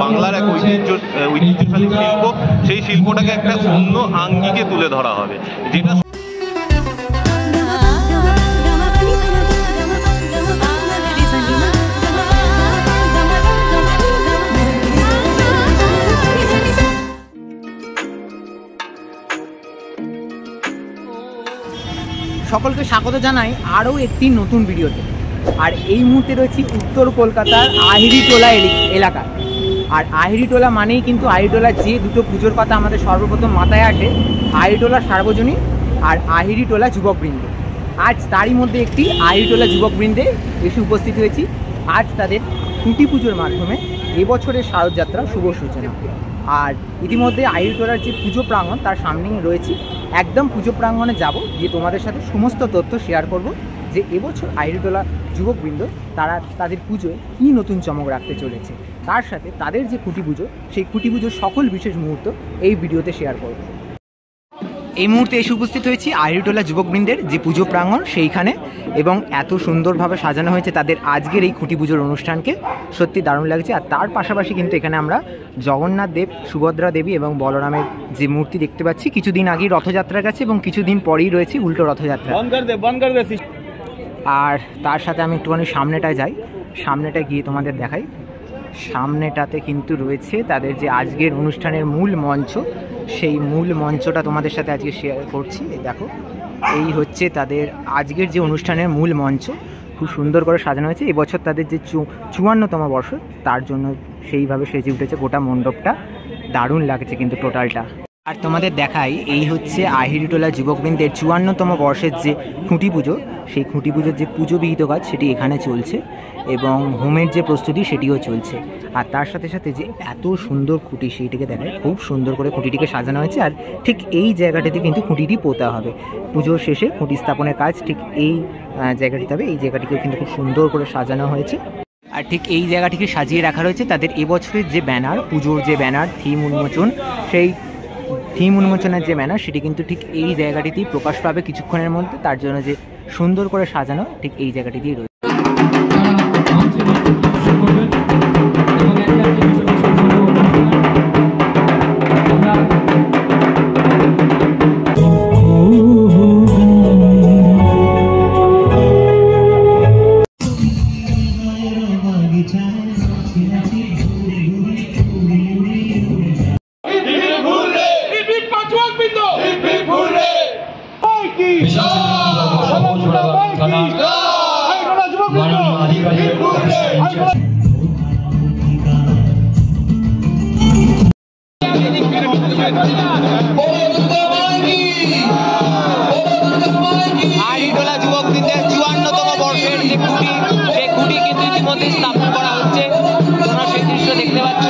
বাংলার এক ঐতিহ্যশালী শিল্প, সেই শিল্পটাকে একটা অন্য আঙ্গিকে তুলে ধরা হবে, যেটা সকলকে স্বাগত জানাই আরও একটি নতুন ভিডিওতে। আর এই মুহূর্তে রয়েছি উত্তর কলকাতার আহিরিটোলা এলাকা। আর আহিরিটোলা মানেই কিন্তু আহিরিটোলার যে দুটো পুজোর কথা আমাদের সর্বপ্রথম মাথায় আসে, আহিরিটোলা সার্বজনীন আর আহিরিটোলা যুবকবৃন্দ। আজ তারই মধ্যে একটি আহিরিটোলা যুবকবৃন্দে এসে উপস্থিত হয়েছি। আজ তাদের খুঁটি পুজোর মাধ্যমে এবছরের শারদযাত্রা শুভ সূচনা। আর ইতিমধ্যে আহিরিটোলার যে পুজো প্রাঙ্গণ তার সামনেই রয়েছি। একদম পুজো প্রাঙ্গণে যাব, গিয়ে তোমাদের সাথে সমস্ত তথ্য শেয়ার করব যে এবছর আহিরিটোলা যুবকবৃন্দ তারা তাদের পুজোয় কী নতুন চমক রাখতে চলেছে। তার সাথে তাদের যে খুঁটি পুজো, সেই খুঁটি পুজোর সকল বিশেষ মুহূর্ত এই ভিডিওতে শেয়ার করব। এই মুহূর্তে এসে উপস্থিত হয়েছি আহিরিটোলা যুবকবৃন্দের যে পুজো প্রাঙ্গণ সেইখানে, এবং এত সুন্দরভাবে সাজানো হয়েছে তাদের আজকের এই খুঁটি পুজোর অনুষ্ঠানকে, সত্যি দারুণ লাগছে। আর তার পাশাপাশি কিন্তু এখানে আমরা জগন্নাথ দেব, সুভদ্রা দেবী এবং বলরামের যে মূর্তি দেখতে পাচ্ছি। কিছুদিন আগেই রথযাত্রা গেছে এবং কিছুদিন পরেই রয়েছে উল্টো রথযাত্রা। আর তার সাথে আমি একটুখানি সামনেটায় যাই, সামনেটায় গিয়ে তোমাদের দেখাই। সামনেটাতে কিন্তু রয়েছে তাদের যে আজকের অনুষ্ঠানের মূল মঞ্চ, সেই মূল মঞ্চটা তোমাদের সাথে আজকে শেয়ার করছি। দেখো, এই হচ্ছে তাদের আজকের যে অনুষ্ঠানের মূল মঞ্চ, খুব সুন্দর করে সাজানো হয়েছে। এবছর তাদের যে 54তম বর্ষ, তার জন্য সেইভাবে সেজে উঠেছে গোটা মণ্ডপটা, দারুণ লাগছে কিন্তু টোটালটা। আর তোমাদের দেখাই, এই হচ্ছে আহিরিটোলা যুবকবৃন্দের 54তম বর্ষের যে খুঁটি পুজো, সেই খুঁটি পুজোর যে পুজো বিহিত কাজ সেটি এখানে চলছে, এবং হোমের যে প্রস্তুতি সেটিও চলছে। আর তার সাথে সাথে যে এত সুন্দর খুঁটি, সেইটিকে দেখায়, খুব সুন্দর করে খুঁটিটিকে সাজানো হয়েছে। আর ঠিক এই জায়গাটিতে কিন্তু খুঁটিটি পোতা হবে। পুজোর শেষে খুঁটি স্থাপনের কাজ ঠিক এই জায়গাটিতে হবে। এই জায়গাটিকেও কিন্তু খুব সুন্দর করে সাজানো হয়েছে। আর ঠিক এই জায়গাটিকে সাজিয়ে রাখা রয়েছে তাদের এবছরের যে ব্যানার, পুজোর যে ব্যানার, থিম উন্মোচন, সেই থিম উন্মোচনের যে ব্যানার সেটি কিন্তু ঠিক এই জায়গাটিতেই প্রকাশ পাবে কিছুক্ষণের মধ্যে। তার জন্য যে সুন্দর করে সাজানো ঠিক এই জায়গাটিতেই রয়েছে। আহিরিটোলা যুবকবৃন্দের 54তম বর্ষের যে খুঁটি, সেই খুঁটি কিন্তু ইতিমধ্যে স্থাপন করা হচ্ছে। তোমরা সেই দৃশ্য দেখতে পাচ্ছ।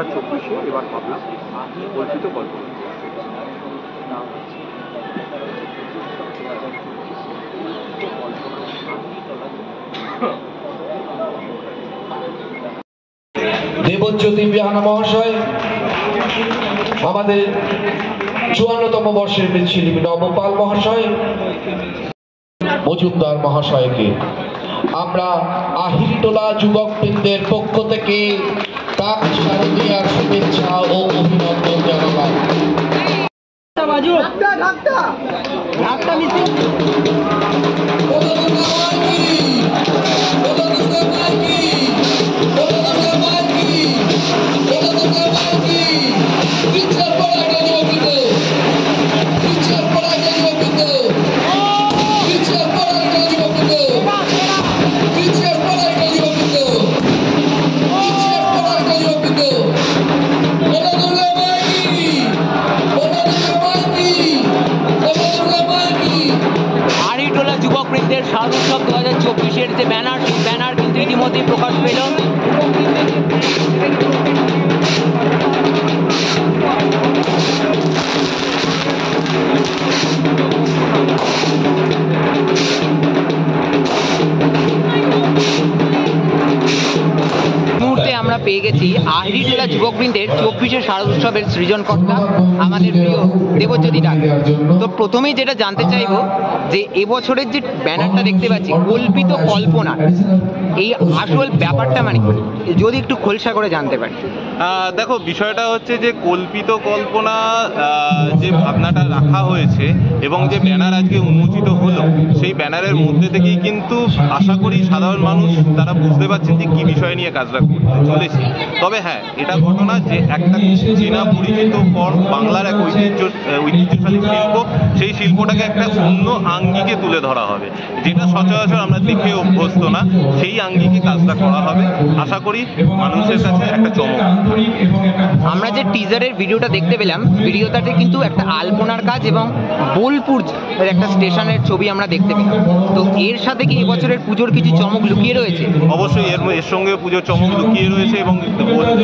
2024-এ এবার ভাবলাম কল্পিত কল্পনা। দেবজ্যোতি বিহানা মহাশয়, আমাদের 54তম বর্ষের মৃৎশিল্পী নবপাল মহাশয়, মজুমদার মহাশয়কে আমরা আহিরিটোলা যুবকবৃন্দের পক্ষ থেকে তাক শারদীয়ার শুভেচ্ছা ও অভিনন্দন জানালাম। আহিরিটোলা যুবকবৃন্দের শারদোৎসব 2024-এর যে ব্যানার, সেই ব্যানার কিন্তু ইতিমধ্যেই প্রকাশ পেল। মুহূর্তে আমরা পেয়ে গেছি আহিরিটোলা যুবকবৃন্দের 24-এর শারদোৎসবের সৃজনকর্তা আমাদের প্রিয় দেবজ্যোতি ডাক। তো প্রথমেই যেটা জানতে চাইবো যে এবছরের যে ব্যানারটা দেখতে পাচ্ছি কল্পিত কল্পনা, এই আসল ব্যাপারটা মানে যদি একটু খোলসা করে জানতে পারি। দেখো, বিষয়টা হচ্ছে যে কল্পিত কল্পনা যে ভাবনাটা রাখা হয়েছে এবং যে ব্যানার আজকে উন্মোচিত হলো, সেই ব্যানারের মধ্যে থেকেই কিন্তু আশা করি সাধারণ মানুষ তারা বুঝতে পারছেন যে কী বিষয় নিয়ে কাজটা করতে চলেছে। তবে হ্যাঁ, এটা ঘটনা যে একটা চেনা পরিচিত পর বাংলার এক ঐতিহ্যশালী শিল্প, সেই শিল্পটাকে একটা অন্য আঙ্গিকে তুলে ধরা হবে, যেটা সচরাচর আমরা দেখে অভ্যস্ত না। সেই আঙ্গিকে কাজটা করা হবে, আশা করি মানুষের কাছে একটা চমক। আমরা যে টিজারের ভিডিওটা দেখতে পেলাম, ভিডিওটাতে কিন্তু একটা আলপনার কাজ এবং বোলপুর একটা স্টেশনের ছবি আমরা দেখতে পেলাম। তো এর সাথে কি এবছরের পুজোর কিছু চমক লুকিয়ে রয়েছে? অবশ্যই এর সঙ্গে পুজোর চমক লুকিয়ে রয়েছে এবং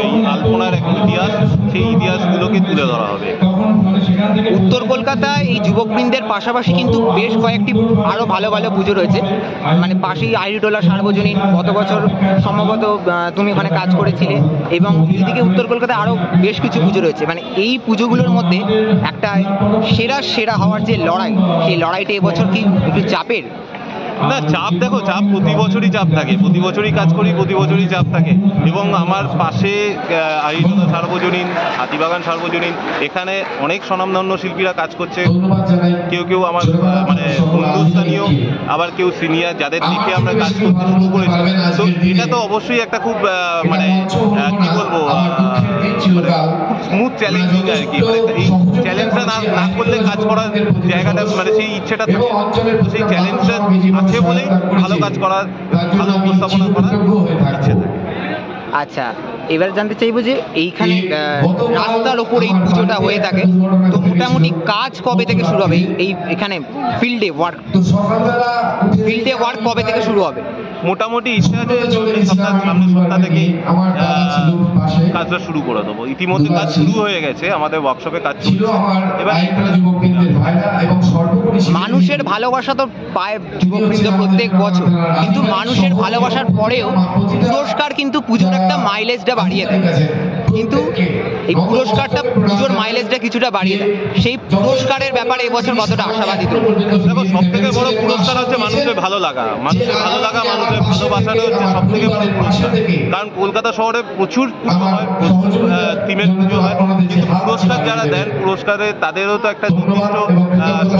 এই আলপনার এক ইতিহাস, সেই ইতিহাসগুলোকে তুলে ধরা হবে। উত্তর কলকাতায় এই যুবকবৃন্দের পাশাপাশি কিন্তু বেশ কয়েকটি আরও ভালো ভালো পুজো রয়েছে, মানে পাশেই আহিরিটোলা সার্বজনীন, গত বছর সম্ভবত তুমি ওখানে কাজ করেছিলে, এবং এদিকে উত্তর কলকাতায় আরও বেশ কিছু পুজো রয়েছে। মানে এই পুজোগুলোর মধ্যে একটা সেরা হওয়ার যে লড়াই, সেই লড়াইটা এবছর কি একটু চাপের? না, চাপ দেখো, চাপ প্রতি বছরই চাপ থাকে, প্রতি বছরই কাজ করি, প্রতি বছরই চাপ থাকে। এবং আমার পাশে আহিরিটোলা সার্বজনীন, হাতিবাগান সার্বজনীন, এখানে অনেক স্বনামধন্য শিল্পীরা কাজ করছে। কেউ আমার মানে বন্ধুস্থানীয়, আবার কেউ সিনিয়র, যাদের দিকে আমরা কাজ করতে শুরু করেছি। তো এটা তো অবশ্যই একটা খুব মানে কি বলবো, স্মুথ চ্যালেঞ্জিং আর কি। মানে এই চ্যালেঞ্জটা না করলে কাজ করার জায়গাটা, মানে সেই ইচ্ছেটা থাকে, তো সেই চ্যালেঞ্জটা আছে বলেই ভালো কাজ করার, ভালো উপস্থাপনা করার ইচ্ছে থাকে। আচ্ছা, এবার জানতে চাইবো যে এইখানে রাস্তার ওপর এই পুজোটা হয়ে থাকে, তো মোটামুটি কাজ কবে থেকে শুরু হবে? এই এখানে ফিল্ডে ওয়ার্ক কবে থেকে শুরু হবে? মোটামুটি ইচ্ছা আছে সামনের সপ্তাহ থেকেই কাজটা শুরু করে দেবো। ইতিমধ্যে কাজ শুরু হয়ে গেছে, আমাদের ওয়ার্কশপে কাজ চলছে। এবার মানুষের ভালোবাসা তো পায় যুবকবৃন্দ প্রত্যেক বছর, কিন্তু মানুষের ভালোবাসার পরেও পুরস্কার কিন্তু পুজোর একটা মাইলেজটা বাড়িয়ে দেয়। কিন্তু এই পুরস্কারটা পুজোর মাইলেজটা কিছুটা বাড়িয়ে দেয়। সেই পুরস্কারের ব্যাপারে এবছর কতটা আশাবাদী? দেখো, সব থেকে বড় পুরস্কার হচ্ছে মানুষের ভালো লাগা, মানুষের ভালোবাসাটা হচ্ছে সব থেকে বড় পুরস্কার। কারণ কলকাতা শহরে প্রচুর পুজো হয়, প্রচুর থিমের পুজো হয়, কিন্তু পুরস্কার যারা দেন, পুরস্কারে তাদেরও তো একটা নির্দিষ্ট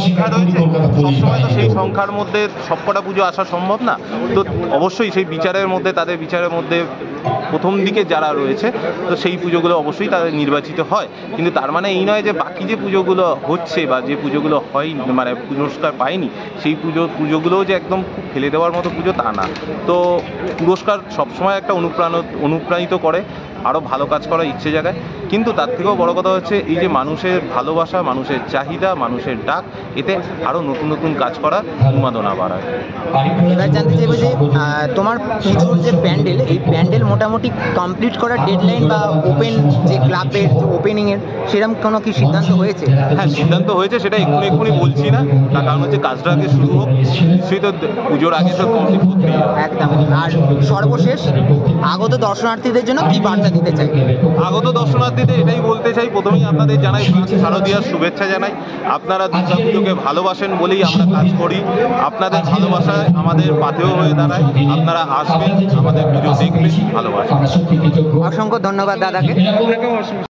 সংখ্যা রয়েছে। সবসময় তো সেই সংখ্যার মধ্যে সবকটা পুজো আসা সম্ভব না। তো অবশ্যই সেই তাদের বিচারের মধ্যে প্রথম দিকে যারা রয়েছে, তো সেই পুজোগুলো অবশ্যই তাদের নির্বাচিত হয়। কিন্তু তার মানে এই নয় যে বাকি যে পুজোগুলো হচ্ছে বা যে পুজোগুলো হয় মানে পুরস্কার পায়নি, সেই পুজোগুলোও যে একদম খুব ফেলে দেওয়ার মতো পুজো তা না। তো পুরস্কার সবসময় একটা অনুপ্রাণিত করে, আরও ভালো কাজ করার ইচ্ছে জাগায়। কিন্তু তার থেকেও বড় কথা হচ্ছে এই যে মানুষের ভালোবাসা, মানুষের চাহিদা, মানুষের ডাক, এতে আরও নতুন নতুন কাজ করার উন্মাদনা বাড়ায়। এবার জানতে চাইবো যে তোমার পুজোর যে প্যান্ডেল, এই প্যান্ডেল মোটামুটি কমপ্লিট করার ডেডলাইন বা ওপেন যে ক্লাবের ওপেনিংয়ের সেরকম কোনো কি সিদ্ধান্ত হয়েছে? হ্যাঁ, সিদ্ধান্ত হয়েছে, সেটা এক্ষুনি বলছি না, তার কারণ হচ্ছে কাজটা আগে শুরু হোক, নিশ্চয়ই তো পুজোর আগে তো কমপ্লিট করতেই হবে। একদম। আর সর্বশেষ আগত দর্শনার্থীদের জন্য কি বার্তা দিতে চাই? আগত দর্শনার্থীদের এটাই বলতে চাই, প্রথমেই আপনাদের জানাই শারদীয়ার শুভেচ্ছা জানাই। আপনারা দুর্গা পুজোকে ভালোবাসেন বলেই আমরা কাজ করি, আপনাদের ভালোবাসায় আমাদের পাথেয় হয়ে দাঁড়ায়। আপনারা আসবেন, আমাদের পুজো দেখবেন, ভালোবাসবেন। অসংখ্য ধন্যবাদ দাদাকে।